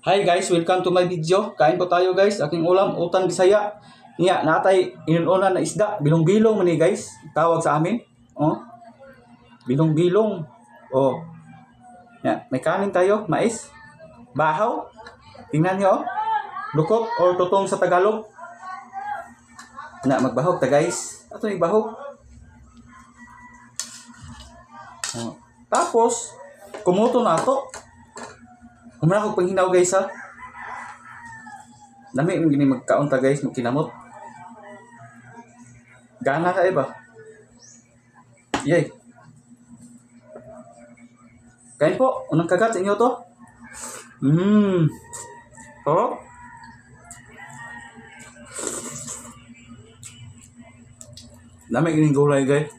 Hi guys, welcome to my video. Kain po tayo guys. Aking ulam, utang Bisaya. Niya, natay inuuna na isda. Bilong-bilong man ni guys. Tawag sa amin. Oh. Bilong-bilong. Oh. Yan, may kanin tayo, mais, bahaw. Tingnan niyo oh. Lukot or tutong sa Tagalog. Na magbahog ta guys. Ato ni bahog. Oh. Tapos kumuto na to. Humana ko panghinaw guys ha. Dami yung gini magkaunta guys, magkinamot. Gana ka ba? Yay. Kain po, unang kagat sa inyo to. Oh. Dami gining gulay guys.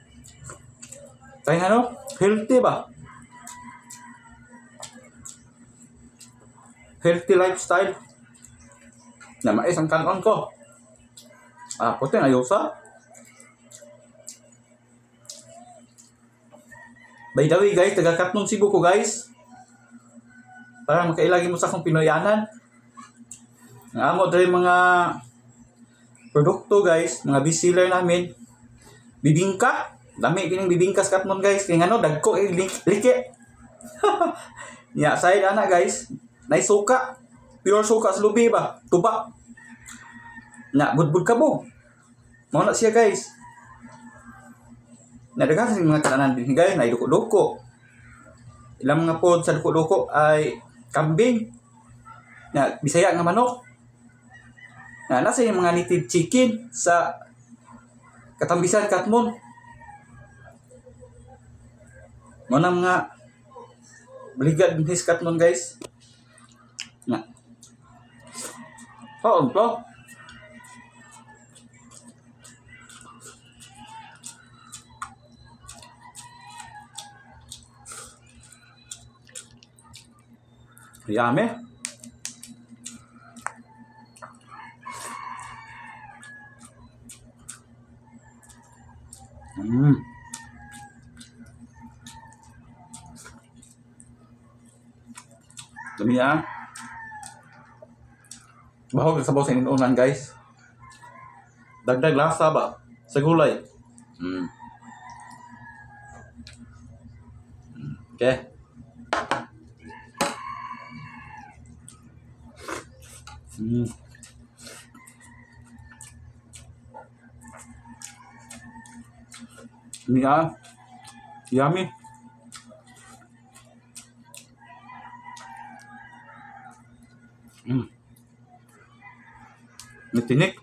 Kaya ano, healthy ba? Healthy lifestyle. Na mais ang kanon ko. Puti na yosa. By the way guys, taga Katnon Cebu ko guys. Para makailagi mo sa akong Pinoyanan. Ang amo dahil mga produkto guys, mga bestseller namin. Bibingka. Dami kining bibingka sa Katnon guys. Kaya ano, dagko like. Ya, side ana guys. Nay suka. Pure suka sa lubi ba? Tuba. Na budbud kabog. Mao na siya guys. Nadagan sa mga kananan din guys, na duko-duko. Ilang mga pod sa duko-duko ay kambing. Na Bisaya nga manok. Na nasa yung mga native chicken sa Katambisan Katmon. Mo na mga Brigad din sa Katmon guys. Na. Oh, bro. Yummy. Dami ah. Bahog sa sabaw sa inunan guys. Dagdag lasa ba sa gulay. Okay. Ini ah. Yummy. May tinik.